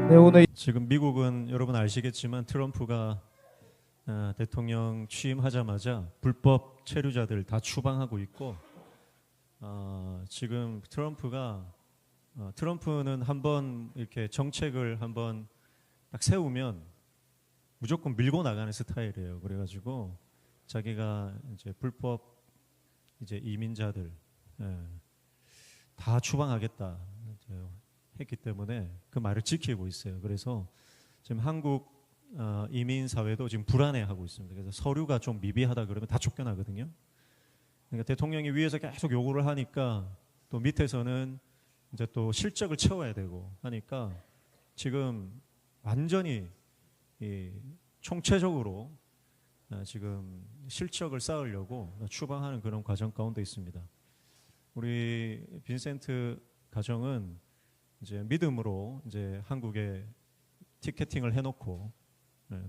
네, 오늘 지금 미국은 여러분 아시겠지만 트럼프가 대통령 취임하자마자 불법 체류자들 다 추방하고 있고 지금 트럼프는 한번 이렇게 정책을 한번 딱 세우면 무조건 밀고 나가는 스타일이에요. 그래가지고 자기가 이제 불법 이제 이민자들 다 추방하겠다 했기 때문에 그 말을 지키고 있어요. 그래서 지금 한국 이민 사회도 지금 불안해하고 있습니다. 그래서 서류가 좀 미비하다 그러면 다 쫓겨나거든요. 그러니까 대통령이 위에서 계속 요구를 하니까 또 밑에서는 이제 또 실적을 채워야 되고 하니까 지금 완전히 총체적으로 지금 실적을 쌓으려고 추방하는 그런 과정 가운데 있습니다. 우리 빈센트 가정은 이제 믿음으로 이제 한국에 티켓팅을 해놓고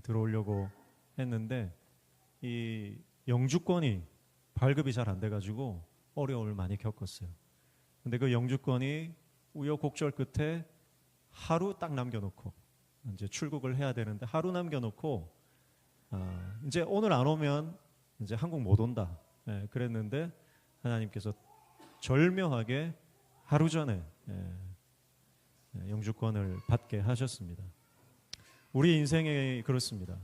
들어오려고 했는데 이 영주권이 발급이 잘 안 돼가지고 어려움을 많이 겪었어요. 근데 그 영주권이 우여곡절 끝에 하루 딱 남겨놓고 이제 출국을 해야 되는데 하루 남겨놓고 이제 오늘 안 오면 이제 한국 못 온다. 그랬는데 하나님께서 절묘하게 하루 전에 영주권을 받게 하셨습니다. 우리 인생이 그렇습니다.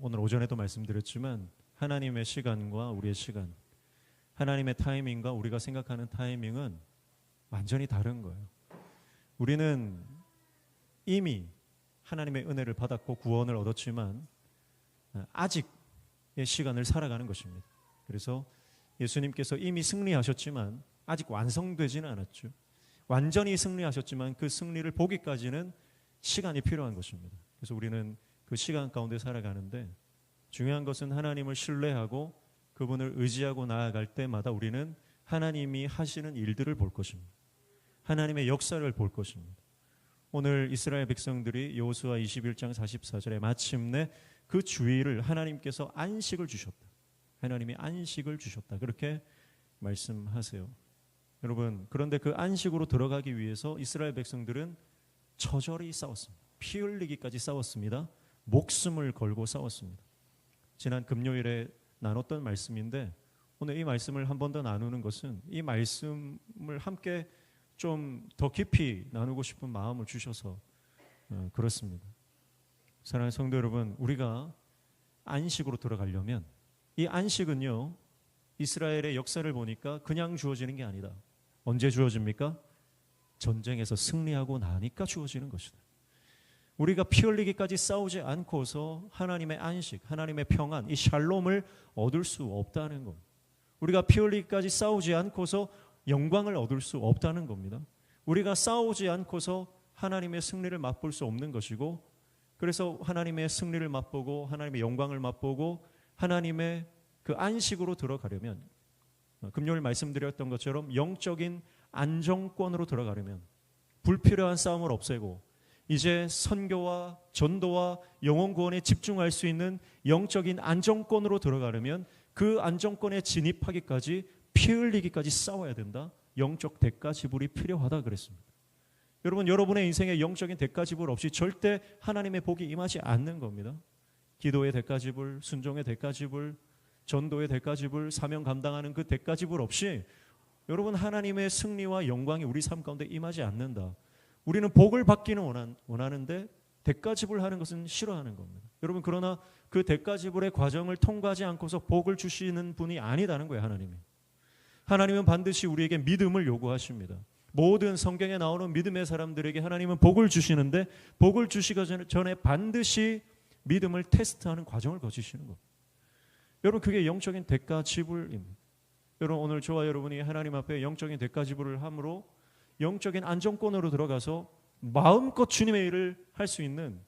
오늘 오전에도 말씀드렸지만 하나님의 시간과 우리의 시간, 하나님의 타이밍과 우리가 생각하는 타이밍은 완전히 다른 거예요. 우리는 이미 하나님의 은혜를 받았고 구원을 얻었지만 아직의 시간을 살아가는 것입니다. 그래서 예수님께서 이미 승리하셨지만 아직 완성되지는 않았죠. 완전히 승리하셨지만 그 승리를 보기까지는 시간이 필요한 것입니다. 그래서 우리는 그 시간 가운데 살아가는데 중요한 것은 하나님을 신뢰하고 그분을 의지하고 나아갈 때마다 우리는 하나님이 하시는 일들을 볼 것입니다. 하나님의 역사를 볼 것입니다. 오늘 이스라엘 백성들이 여호수아 21장 44절에 마침내 그 주일을 하나님께서 안식을 주셨다. 하나님이 안식을 주셨다. 그렇게 말씀하세요. 여러분, 그런데 그 안식으로 들어가기 위해서 이스라엘 백성들은 처절히 싸웠습니다. 피 흘리기까지 싸웠습니다. 목숨을 걸고 싸웠습니다. 지난 금요일에 나눴던 말씀인데 오늘 이 말씀을 한 번 더 나누는 것은 이 말씀을 함께 좀 더 깊이 나누고 싶은 마음을 주셔서 그렇습니다. 사랑하는 성도 여러분, 우리가 안식으로 들어가려면 이 안식은요, 이스라엘의 역사를 보니까 그냥 주어지는 게 아니다. 언제 주어집니까? 전쟁에서 승리하고 나니까 주어지는 것이다. 우리가 피 흘리기까지 싸우지 않고서 하나님의 안식, 하나님의 평안, 이 샬롬을 얻을 수 없다는 겁니다. 우리가 피 흘리기까지 싸우지 않고서 영광을 얻을 수 없다는 겁니다. 우리가 싸우지 않고서 하나님의 승리를 맛볼 수 없는 것이고, 그래서 하나님의 승리를 맛보고 하나님의 영광을 맛보고 하나님의 그 안식으로 들어가려면, 금요일 말씀드렸던 것처럼 영적인 안정권으로 들어가려면, 불필요한 싸움을 없애고 이제 선교와 전도와 영혼 구원에 집중할 수 있는 영적인 안정권으로 들어가려면 그 안정권에 진입하기까지 피 흘리기까지 싸워야 된다. 영적 대가 지불이 필요하다 그랬습니다. 여러분, 여러분의 인생에 영적인 대가 지불 없이 절대 하나님의 복이 임하지 않는 겁니다. 기도의 대가 지불, 순종의 대가 지불, 전도의 대가 지불, 사명 감당하는 그 대가 지불 없이 여러분, 하나님의 승리와 영광이 우리 삶 가운데 임하지 않는다. 우리는 복을 받기는 원하는데 대가 지불하는 것은 싫어하는 겁니다. 여러분, 그러나 그 대가 지불의 과정을 통과하지 않고서 복을 주시는 분이 아니다는 거예요. 하나님은 반드시 우리에게 믿음을 요구하십니다. 모든 성경에 나오는 믿음의 사람들에게 하나님은 복을 주시는데 복을 주시기 전에 반드시 믿음을 테스트하는 과정을 거치시는 겁니다. 여러분, 그게 영적인 대가 지불입니다. 여러분, 오늘 저와 여러분이 하나님 앞에 영적인 대가 지불을 함으로 영적인 안정권으로 들어가서 마음껏 주님의 일을 할 수 있는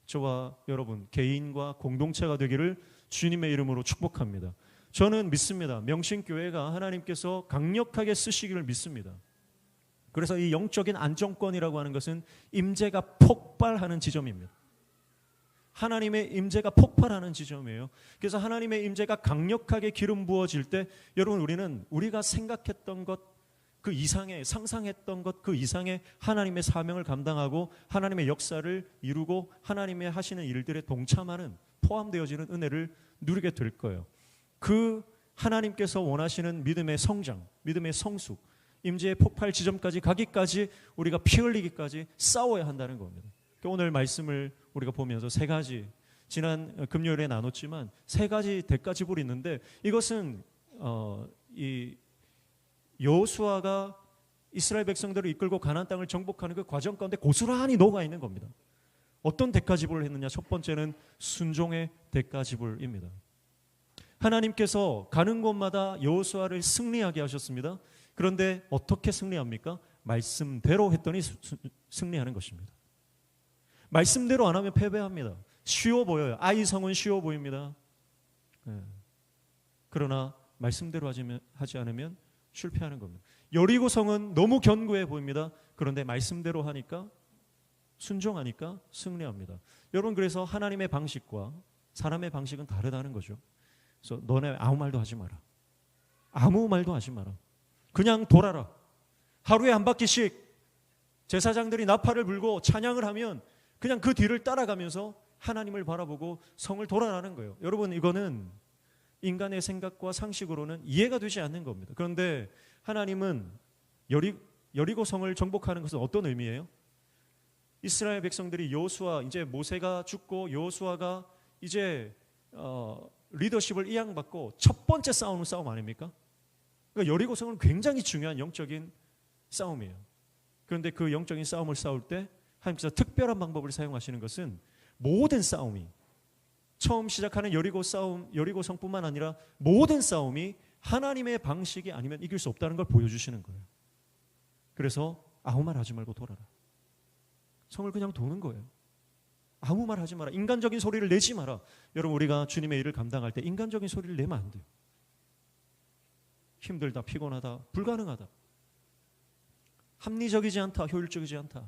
저와 여러분 개인과 공동체가 되기를 주님의 이름으로 축복합니다. 저는 믿습니다. 명신교회가 하나님께서 강력하게 쓰시기를 믿습니다. 그래서 이 영적인 안정권이라고 하는 것은 임재가 폭발하는 지점입니다. 하나님의 임재가 폭발하는 지점이에요. 그래서 하나님의 임재가 강력하게 기름 부어질 때 여러분, 우리는 우리가 생각했던 것 그 이상의 상상했던 것 그 이상의 하나님의 사명을 감당하고 하나님의 역사를 이루고 하나님의 하시는 일들에 동참하는 포함되어지는 은혜를 누리게 될 거예요. 그 하나님께서 원하시는 믿음의 성장, 믿음의 성숙, 임재의 폭발 지점까지 가기까지 우리가 피 흘리기까지 싸워야 한다는 겁니다. 오늘 말씀을 우리가 보면서 세 가지, 지난 금요일에 나눴지만 세 가지 대가지불이 있는데, 이것은 이 여호수아가 이스라엘 백성들을 이끌고 가나안 땅을 정복하는 그 과정 가운데 고스란히 녹아 있는 겁니다. 어떤 대가지불을 했느냐? 첫 번째는 순종의 대가지불입니다. 하나님께서 가는 곳마다 여호수아를 승리하게 하셨습니다. 그런데 어떻게 승리합니까? 말씀대로 했더니 승리하는 것입니다. 말씀대로 안 하면 패배합니다. 쉬워 보여요. 아이 성은 쉬워 보입니다. 그러나 말씀대로 하지 않으면 실패하는 겁니다. 여리고 성은 너무 견고해 보입니다. 그런데 말씀대로 하니까, 순종하니까 승리합니다. 여러분, 그래서 하나님의 방식과 사람의 방식은 다르다는 거죠. 그래서 너네 아무 말도 하지 마라. 아무 말도 하지 마라. 그냥 돌아라. 하루에 한 바퀴씩 제사장들이 나팔을 불고 찬양을 하면 그냥 그 뒤를 따라가면서 하나님을 바라보고 성을 돌아라는 거예요. 여러분, 이거는 인간의 생각과 상식으로는 이해가 되지 않는 겁니다. 그런데 하나님은 여리고 성을 정복하는 것은 어떤 의미예요? 이스라엘 백성들이 여호수아, 이제 모세가 죽고 여호수아가 이제 리더십을 이양받고 첫 번째 싸우는 싸움 아닙니까? 그러니까 여리고 성은 굉장히 중요한 영적인 싸움이에요. 그런데 그 영적인 싸움을 싸울 때 하나님께서 특별한 방법을 사용하시는 것은 모든 싸움이, 처음 시작하는 여리고 성뿐만 아니라 모든 싸움이 하나님의 방식이 아니면 이길 수 없다는 걸 보여주시는 거예요. 그래서 아무 말 하지 말고 돌아라. 성을 그냥 도는 거예요. 아무 말 하지 마라. 인간적인 소리를 내지 마라. 여러분, 우리가 주님의 일을 감당할 때 인간적인 소리를 내면 안 돼요. 힘들다, 피곤하다, 불가능하다, 합리적이지 않다, 효율적이지 않다.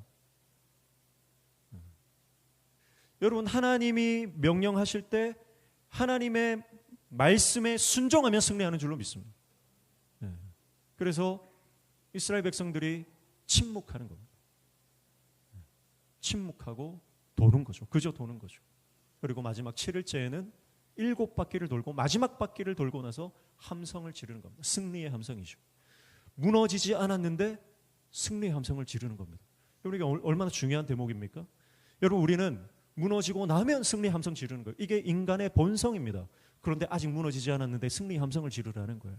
여러분, 하나님이 명령하실 때 하나님의 말씀에 순종하면 승리하는 줄로 믿습니다. 그래서 이스라엘 백성들이 침묵하는 겁니다. 침묵하고 도는 거죠. 그저 도는 거죠. 그리고 마지막 7일째에는 7바퀴를 돌고 마지막 바퀴를 돌고 나서 함성을 지르는 겁니다. 승리의 함성이죠. 무너지지 않았는데 승리의 함성을 지르는 겁니다. 여러분, 이게 얼마나 중요한 대목입니까? 여러분, 우리는 무너지고 나면 승리 함성 지르는 거예요. 이게 인간의 본성입니다. 그런데 아직 무너지지 않았는데 승리 함성을 지르라는 거예요.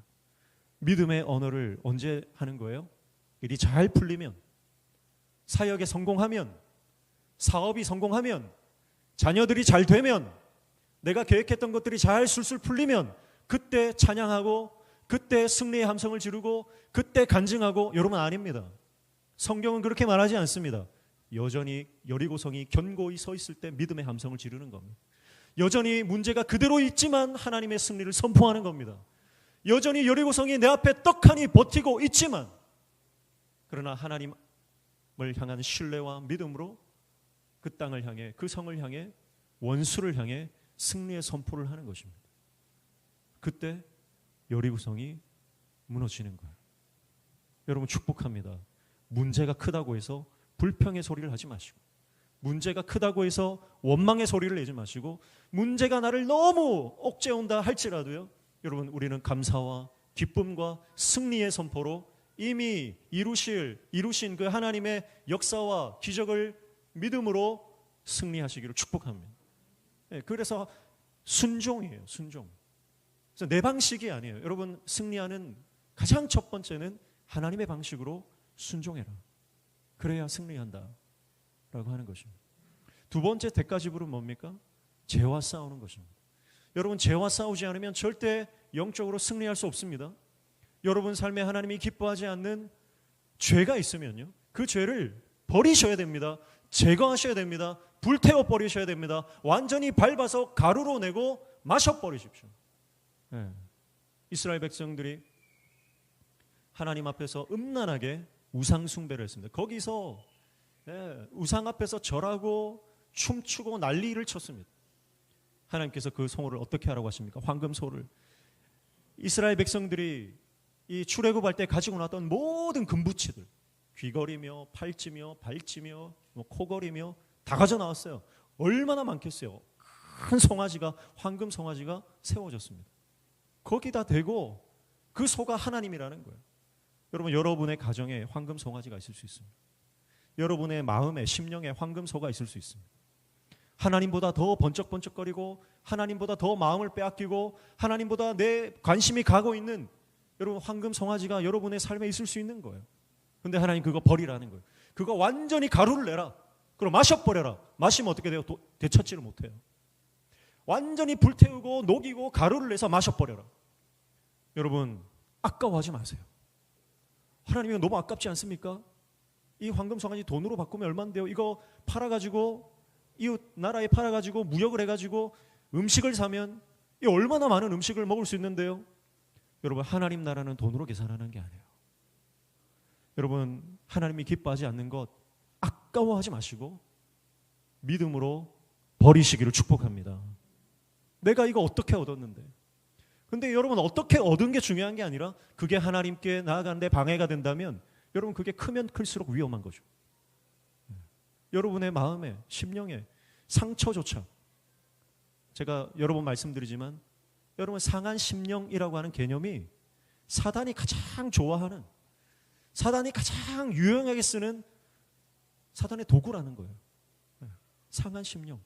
믿음의 언어를 언제 하는 거예요? 일이 잘 풀리면, 사역에 성공하면, 사업이 성공하면, 자녀들이 잘 되면, 내가 계획했던 것들이 잘 술술 풀리면 그때 찬양하고, 그때 승리의 함성을 지르고, 그때 간증하고. 여러분, 아닙니다. 성경은 그렇게 말하지 않습니다. 여전히 여리고성이 견고히 서 있을 때 믿음의 함성을 지르는 겁니다. 여전히 문제가 그대로 있지만 하나님의 승리를 선포하는 겁니다. 여전히 여리고성이 내 앞에 떡하니 버티고 있지만, 그러나 하나님을 향한 신뢰와 믿음으로 그 땅을 향해, 그 성을 향해, 원수를 향해 승리의 선포를 하는 것입니다. 그때 여리고성이 무너지는 거예요. 여러분, 축복합니다. 문제가 크다고 해서 불평의 소리를 하지 마시고, 문제가 크다고 해서 원망의 소리를 내지 마시고, 문제가 나를 너무 옥죄온다 할지라도요, 여러분, 우리는 감사와 기쁨과 승리의 선포로 이미 이루신 그 하나님의 역사와 기적을 믿음으로 승리하시기를 축복합니다. 그래서 순종이에요. 순종. 그래서 내 방식이 아니에요. 여러분, 승리하는 가장 첫 번째는 하나님의 방식으로 순종해라. 그래야 승리한다 라고 하는 것입니다. 두 번째 대가지불은 뭡니까? 죄와 싸우는 것입니다. 여러분, 죄와 싸우지 않으면 절대 영적으로 승리할 수 없습니다. 여러분 삶에 하나님이 기뻐하지 않는 죄가 있으면요, 그 죄를 버리셔야 됩니다. 제거하셔야 됩니다. 불태워 버리셔야 됩니다. 완전히 밟아서 가루로 내고 마셔버리십시오. 이스라엘 백성들이 하나님 앞에서 음란하게 우상 숭배를 했습니다. 거기서 우상 앞에서 절하고 춤추고 난리를 쳤습니다. 하나님께서 그 소를 어떻게 하라고 하십니까? 황금소를. 이스라엘 백성들이 이 출애굽할 때 가지고 나왔던 모든 금부치들, 귀걸이며 팔찌며 발찌며 뭐 코걸이며 다 가져 나왔어요. 얼마나 많겠어요. 큰 송아지가, 황금 송아지가 세워졌습니다. 거기다 대고 그 소가 하나님이라는 거예요. 여러분, 여러분의 가정에 황금 송아지가 있을 수 있습니다. 여러분의 마음에, 심령에 황금 소가 있을 수 있습니다. 하나님보다 더 번쩍번쩍거리고 하나님보다 더 마음을 빼앗기고 하나님보다 내 관심이 가고 있는 여러분 황금 송아지가 여러분의 삶에 있을 수 있는 거예요. 근데 하나님 그거 버리라는 거예요. 그거 완전히 가루를 내라. 그럼 마셔버려라. 마시면 어떻게 돼요? 되찾지를 못해요. 완전히 불태우고 녹이고 가루를 내서 마셔버려라. 여러분, 아까워하지 마세요. 하나님이 너무 아깝지 않습니까? 이 황금 송아지 돈으로 바꾸면 얼마인데요? 이거 팔아가지고 이웃 나라에 팔아가지고 무역을 해가지고 음식을 사면 이 얼마나 많은 음식을 먹을 수 있는데요? 여러분, 하나님 나라는 돈으로 계산하는 게 아니에요. 여러분, 하나님이 기뻐하지 않는 것 아까워하지 마시고 믿음으로 버리시기를 축복합니다. 내가 이거 어떻게 얻었는데? 근데 여러분, 어떻게 얻은 게 중요한 게 아니라 그게 하나님께 나아가는데 방해가 된다면 여러분, 그게 크면 클수록 위험한 거죠. 여러분의 마음에, 심령에 상처조차, 제가 여러 번 말씀드리지만 여러분, 상한 심령이라고 하는 개념이 사단이 가장 좋아하는, 사단이 가장 유용하게 쓰는 사단의 도구라는 거예요. 상한 심령,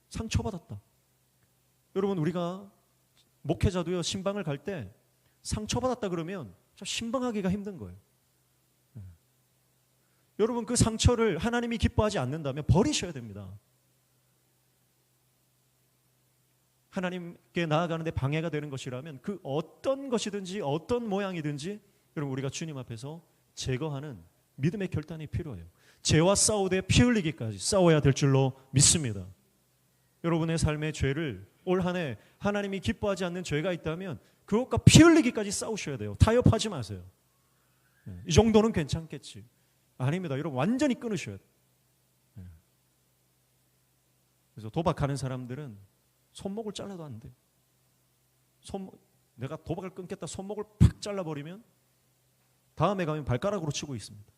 상처받았다. 여러분, 우리가 목회자도요, 신방을 갈 때 상처받았다 그러면 좀 신방하기가 힘든 거예요. 여러분, 그 상처를 하나님이 기뻐하지 않는다면 버리셔야 됩니다. 하나님께 나아가는 데 방해가 되는 것이라면 그 어떤 것이든지 어떤 모양이든지 여러분, 우리가 주님 앞에서 제거하는 믿음의 결단이 필요해요. 죄와 싸우되 피 흘리기까지 싸워야 될 줄로 믿습니다. 여러분의 삶의 죄를 올 한 해 하나님이 기뻐하지 않는 죄가 있다면 그것과 피 흘리기까지 싸우셔야 돼요. 타협하지 마세요. 이 정도는 괜찮겠지. 아닙니다. 여러분, 완전히 끊으셔야 돼요. 그래서 도박하는 사람들은 손목을 잘라도 안 돼요. 내가 도박을 끊겠다 손목을 팍 잘라버리면 다음에 가면 발가락으로 치고 있습니다.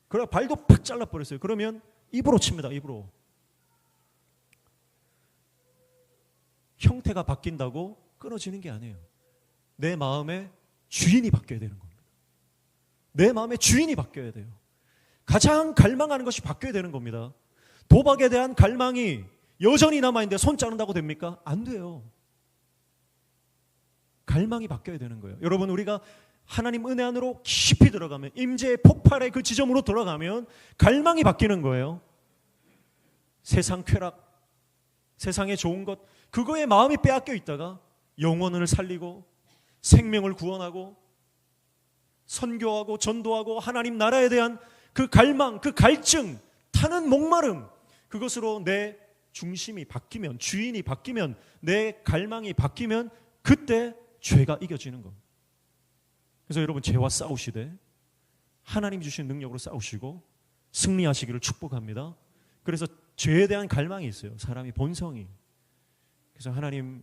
그래 발도 팍 잘라버렸어요. 그러면 입으로 칩니다. 입으로. 형태가 바뀐다고 끊어지는 게 아니에요. 내 마음의 주인이 바뀌어야 되는 겁니다. 내 마음의 주인이 바뀌어야 돼요. 가장 갈망하는 것이 바뀌어야 되는 겁니다. 도박에 대한 갈망이 여전히 남아있는데 손 자른다고 됩니까? 안 돼요. 갈망이 바뀌어야 되는 거예요. 여러분, 우리가 하나님 은혜 안으로 깊이 들어가면, 임재의 폭발의 그 지점으로 들어가면 갈망이 바뀌는 거예요. 세상 쾌락, 세상의 좋은 것, 그거에 마음이 빼앗겨 있다가 영혼을 살리고 생명을 구원하고 선교하고 전도하고 하나님 나라에 대한 그 갈망, 그 갈증, 타는 목마름, 그것으로 내 중심이 바뀌면, 주인이 바뀌면, 내 갈망이 바뀌면 그때 죄가 이겨지는 겁니다. 그래서 여러분, 죄와 싸우시되 하나님 주신 능력으로 싸우시고 승리하시기를 축복합니다. 그래서 죄에 대한 갈망이 있어요. 사람이 본성이. 그래서 하나님,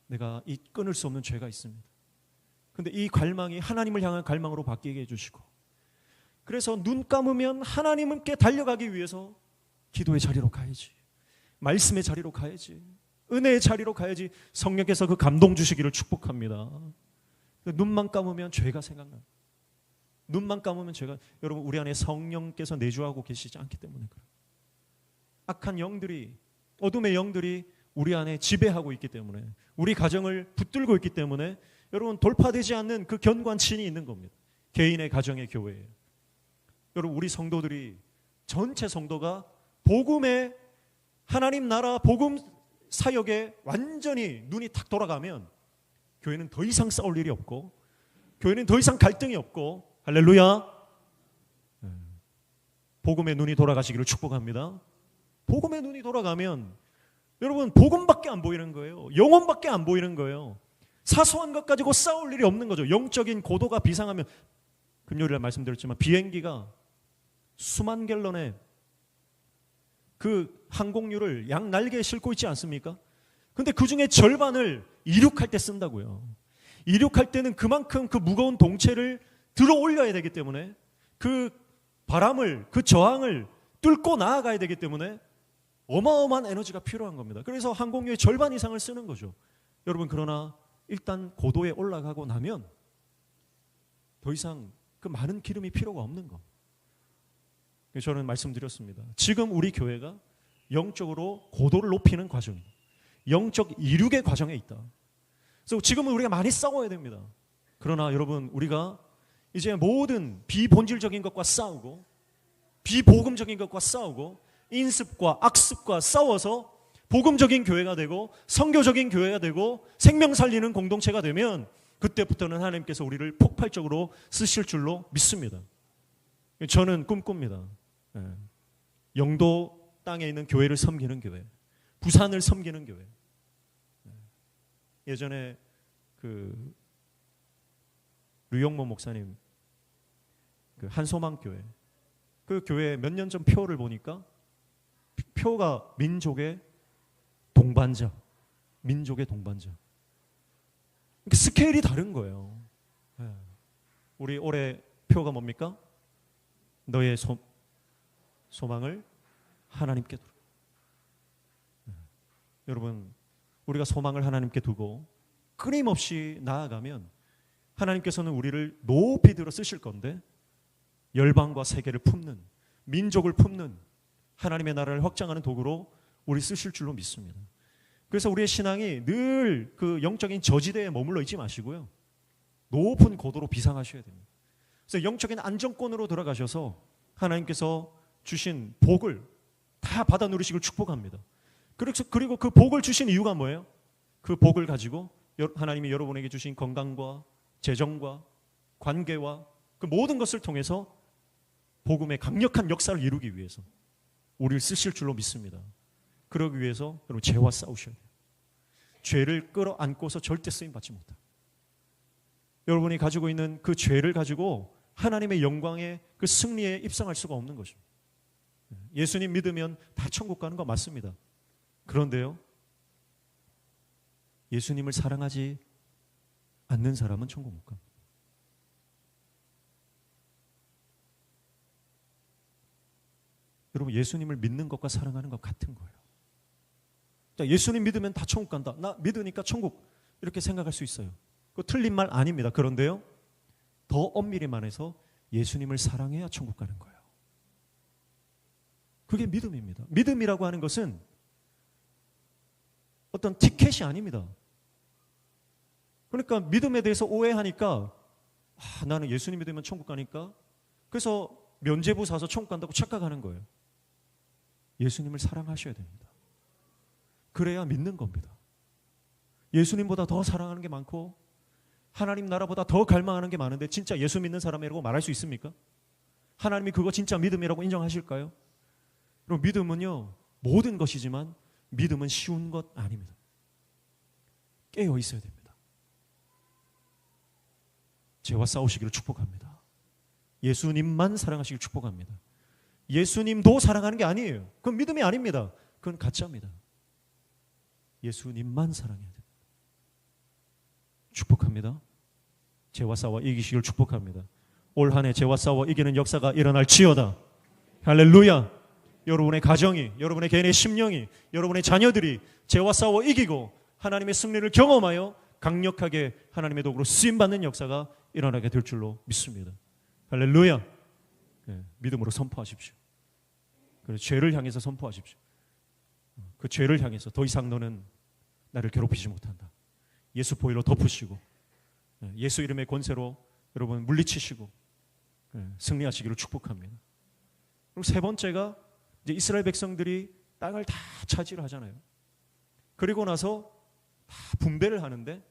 내가 이 끊을 수 없는 죄가 있습니다. 근데 이 갈망이 하나님을 향한 갈망으로 바뀌게 해주시고, 그래서 눈 감으면 하나님께 달려가기 위해서 기도의 자리로 가야지, 말씀의 자리로 가야지, 은혜의 자리로 가야지. 성령께서 그 감동 주시기를 축복합니다. 눈만 감으면 죄가 생각나요. 눈만 감으면 죄가, 여러분, 우리 안에 성령께서 내주하고 계시지 않기 때문에 그래요. 악한 영들이, 어둠의 영들이 우리 안에 지배하고 있기 때문에, 우리 가정을 붙들고 있기 때문에 여러분, 돌파되지 않는 그 견관친이 있는 겁니다. 개인의 가정의 교회에. 여러분, 우리 성도들이, 전체 성도가 복음의 하나님 나라 복음 사역에 완전히 눈이 탁 돌아가면 교회는 더 이상 싸울 일이 없고, 교회는 더 이상 갈등이 없고, 할렐루야. 복음의 눈이 돌아가시기를 축복합니다. 복음의 눈이 돌아가면 여러분, 복음밖에 안 보이는 거예요. 영혼밖에 안 보이는 거예요. 사소한 것 가지고 싸울 일이 없는 거죠. 영적인 고도가 비상하면, 금요일에 말씀드렸지만 비행기가 수만 갤런의 그 항공유를 양 날개에 싣고 있지 않습니까? 근데 그 중에 절반을 이륙할 때 쓴다고요. 이륙할 때는 그만큼 그 무거운 동체를 들어 올려야 되기 때문에 그 바람을, 그 저항을 뚫고 나아가야 되기 때문에 어마어마한 에너지가 필요한 겁니다. 그래서 항공유의 절반 이상을 쓰는 거죠. 여러분, 그러나 일단 고도에 올라가고 나면 더 이상 그 많은 기름이 필요가 없는 거. 저는 말씀드렸습니다. 지금 우리 교회가 영적으로 고도를 높이는 과정입니다. 영적 이륙의 과정에 있다. 그래서 지금은 우리가 많이 싸워야 됩니다. 그러나 여러분, 우리가 이제 모든 비본질적인 것과 싸우고 비복음적인 것과 싸우고 인습과 악습과 싸워서 복음적인 교회가 되고 선교적인 교회가 되고 생명 살리는 공동체가 되면 그때부터는 하나님께서 우리를 폭발적으로 쓰실 줄로 믿습니다. 저는 꿈꿉니다. 영도 땅에 있는 교회를 섬기는 교회, 부산을 섬기는 교회. 예전에 그 류영모 목사님 그 한소망 교회, 그 교회 몇 년 전 표를 보니까 표가 민족의 동반자, 민족의 동반자. 스케일이 다른 거예요. 우리 올해 표가 뭡니까? 너의 소망을 하나님께 두라. 여러분, 우리가 소망을 하나님께 두고 끊임없이 나아가면 하나님께서는 우리를 높이 들어 쓰실 건데 열방과 세계를 품는, 민족을 품는 하나님의 나라를 확장하는 도구로 우리 쓰실 줄로 믿습니다. 그래서 우리의 신앙이 늘 그 영적인 저지대에 머물러 있지 마시고요, 높은 고도로 비상하셔야 됩니다. 그래서 영적인 안정권으로 들어가셔서 하나님께서 주신 복을 다 받아 누리시길 축복합니다. 그리고 그 복을 주신 이유가 뭐예요? 그 복을 가지고 하나님이 여러분에게 주신 건강과 재정과 관계와 그 모든 것을 통해서 복음의 강력한 역사를 이루기 위해서 우리를 쓰실 줄로 믿습니다. 그러기 위해서 여러분, 죄와 싸우셔야 돼요. 죄를 끌어안고서 절대 쓰임받지 못합니다. 여러분이 가지고 있는 그 죄를 가지고 하나님의 영광의 그 승리에 입성할 수가 없는 것입니다. 예수님 믿으면 다 천국 가는 거 맞습니다. 그런데요, 예수님을 사랑하지 않는 사람은 천국 못 갑니다. 여러분, 예수님을 믿는 것과 사랑하는 것 같은 거예요. 예수님 믿으면 다 천국 간다. 나 믿으니까 천국, 이렇게 생각할 수 있어요. 그거 틀린 말 아닙니다. 그런데요, 더 엄밀히 말해서 예수님을 사랑해야 천국 가는 거예요. 그게 믿음입니다. 믿음이라고 하는 것은 어떤 티켓이 아닙니다. 그러니까 믿음에 대해서 오해하니까 나는 예수님 믿으면 천국 가니까 그래서 면죄부 사서 천국 간다고 착각하는 거예요. 예수님을 사랑하셔야 됩니다. 그래야 믿는 겁니다. 예수님보다 더 사랑하는 게 많고 하나님 나라보다 더 갈망하는 게 많은데 진짜 예수 믿는 사람이라고 말할 수 있습니까? 하나님이 그거 진짜 믿음이라고 인정하실까요? 그럼 믿음은요, 모든 것이지만 믿음은 쉬운 것 아닙니다. 깨어 있어야 됩니다. 죄와 싸우시기를 축복합니다. 예수님만 사랑하시길 축복합니다. 예수님도 사랑하는 게 아니에요. 그건 믿음이 아닙니다. 그건 가짜입니다. 예수님만 사랑해야 됩니다. 축복합니다. 죄와 싸워 이기시길 축복합니다. 올 한 해 죄와 싸워 이기는 역사가 일어날지어다. 할렐루야. 여러분의 가정이, 여러분의 개인의 심령이, 여러분의 자녀들이 죄와 싸워 이기고 하나님의 승리를 경험하여 강력하게 하나님의 도구로 쓰임받는 역사가 일어나게 될 줄로 믿습니다. 할렐루야. 믿음으로 선포하십시오. 그래서 죄를 향해서 선포하십시오. 그 죄를 향해서 더 이상 너는 나를 괴롭히지 못한다. 예수 보혈로 덮으시고 예수 이름의 권세로 여러분 물리치시고 승리하시기를 축복합니다. 그리고 세 번째가 이제 이스라엘 백성들이 땅을 다 차지를 하잖아요. 그리고 나서 다 분배를 하는데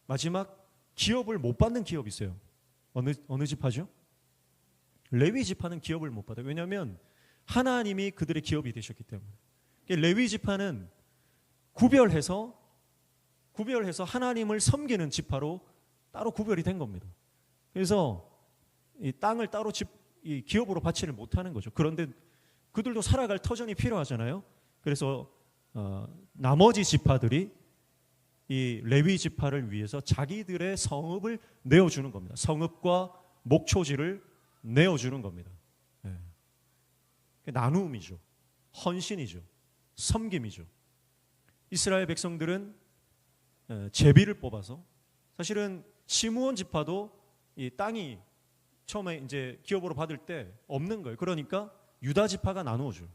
마지막 기업을 못 받는 기업이 있어요. 어느 지파죠? 레위 지파는 기업을 못 받아요. 왜냐하면 하나님이 그들의 기업이 되셨기 때문에. 레위 지파는 구별해서 하나님을 섬기는 지파로 따로 구별이 된 겁니다. 그래서 이 땅을 따로 이 기업으로 받지를 못하는 거죠. 그런데 그들도 살아갈 터전이 필요하잖아요. 그래서 나머지 지파들이 이 레위 지파를 위해서 자기들의 성읍을 내어주는 겁니다. 성읍과 목초지를 내어주는 겁니다. 네. 나눔이죠. 헌신이죠. 섬김이죠. 이스라엘 백성들은 제비를 뽑아서, 사실은 시므온 지파도 이 땅이 처음에 이제 기업으로 받을 때 없는 거예요. 그러니까 유다 지파가 나누어줘요.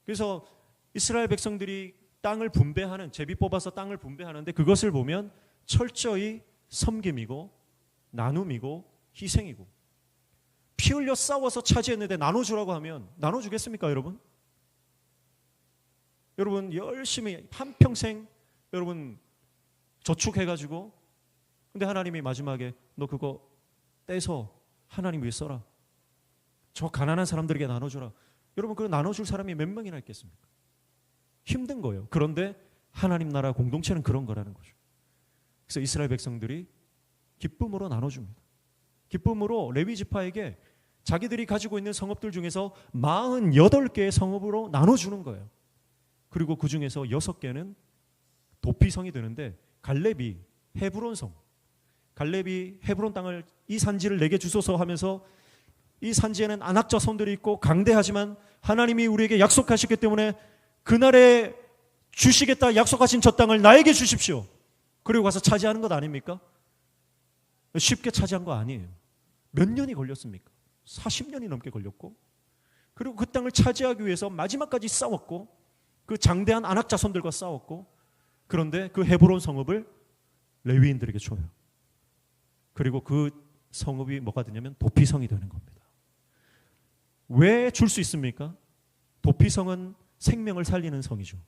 그래서 이스라엘 백성들이 땅을 분배하는, 제비 뽑아서 땅을 분배하는데 그것을 보면 철저히 섬김이고 나눔이고 희생이고, 피 흘려 싸워서 차지했는데 나눠주라고 하면 나눠주겠습니까, 여러분? 여러분 열심히 한평생 여러분 저축해가지고, 근데 하나님이 마지막에 너 그거 떼서 하나님 위해 써라, 저 가난한 사람들에게 나눠줘라. 여러분 그거 나눠줄 사람이 몇 명이나 있겠습니까? 힘든 거예요. 그런데 하나님 나라 공동체는 그런 거라는 거죠. 그래서 이스라엘 백성들이 기쁨으로 나눠줍니다. 기쁨으로 레위 지파에게 자기들이 가지고 있는 성읍들 중에서 48개의 성읍으로 나눠주는 거예요. 그리고 그 중에서 6개는 도피성이 되는데, 갈렙이 헤브론 성, 갈렙이 헤브론 땅을, 이 산지를 내게 주소서 하면서, 이 산지에는 안악 자손들이 있고 강대하지만 하나님이 우리에게 약속하셨기 때문에 그날에 주시겠다 약속하신 저 땅을 나에게 주십시오. 그리고 가서 차지하는 것 아닙니까? 쉽게 차지한 거 아니에요. 몇 년이 걸렸습니까? 40년이 넘게 걸렸고, 그리고 그 땅을 차지하기 위해서 마지막까지 싸웠고, 그 장대한 안악 자손들과 싸웠고, 그런데 그 헤브론 성읍을 레위인들에게 줘요. 그리고 그 성읍이 뭐가 되냐면 도피성이 되는 겁니다. 왜 줄 수 있습니까? 도피성은 생명을 살리는 성이죠.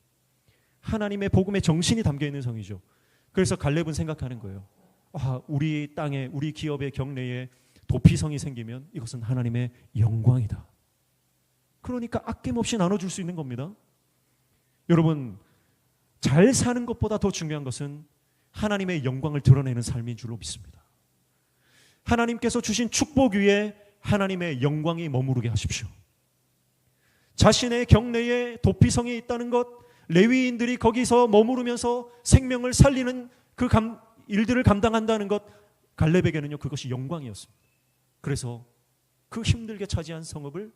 하나님의 복음의 정신이 담겨 있는 성이죠. 그래서 갈렙은 생각하는 거예요. 우리 땅에, 우리 기업의 경내에 도피성이 생기면 이것은 하나님의 영광이다. 그러니까 아낌없이 나눠줄 수 있는 겁니다. 여러분, 잘 사는 것보다 더 중요한 것은 하나님의 영광을 드러내는 삶인 줄로 믿습니다. 하나님께서 주신 축복 위에 하나님의 영광이 머무르게 하십시오. 자신의 경내에 도피성이 있다는 것, 레위인들이 거기서 머무르면서 생명을 살리는 그 일들을 감당한다는 것, 갈렙에게는요 그것이 영광이었습니다. 그래서 그 힘들게 차지한 성읍을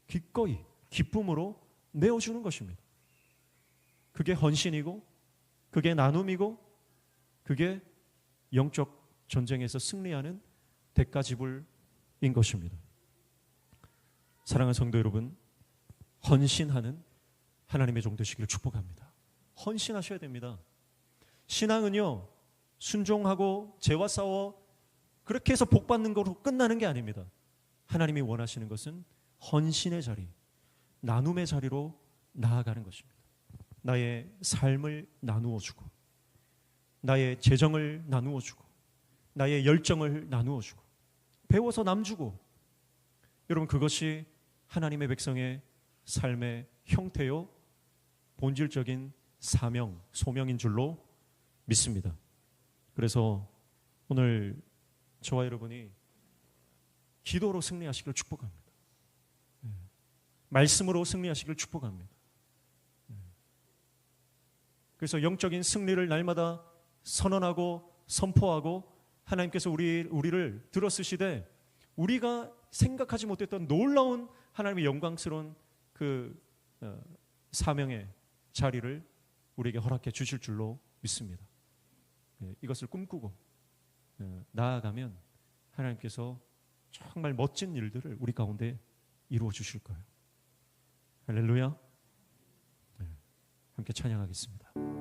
기꺼이 기쁨으로 내어주는 것입니다. 그게 헌신이고, 그게 나눔이고, 그게 영적 전쟁에서 승리하는 대가지불인 것입니다. 사랑하는 성도 여러분, 헌신하는 하나님의 종 되시기를 축복합니다. 헌신하셔야 됩니다. 신앙은요 순종하고 죄와 싸워 그렇게 해서 복 받는 거로 끝나는 게 아닙니다. 하나님이 원하시는 것은 헌신의 자리, 나눔의 자리로 나아가는 것입니다. 나의 삶을 나누어 주고, 나의 재정을 나누어 주고, 나의 열정을 나누어 주고, 배워서 남 주고, 여러분 그것이 하나님의 백성의 삶의 형태요 본질적인 사명, 소명인 줄로 믿습니다. 그래서 오늘 저와 여러분이 기도로 승리하시기를 축복합니다. 말씀으로 승리하시기를 축복합니다. 그래서 영적인 승리를 날마다 선언하고 선포하고, 하나님께서 우리를 들어쓰시되 우리가 생각하지 못했던 놀라운 하나님의 영광스러운 그 사명의 자리를 우리에게 허락해 주실 줄로 믿습니다. 이것을 꿈꾸고 나아가면 하나님께서 정말 멋진 일들을 우리 가운데 이루어 주실 거예요. 할렐루야. 함께 찬양하겠습니다.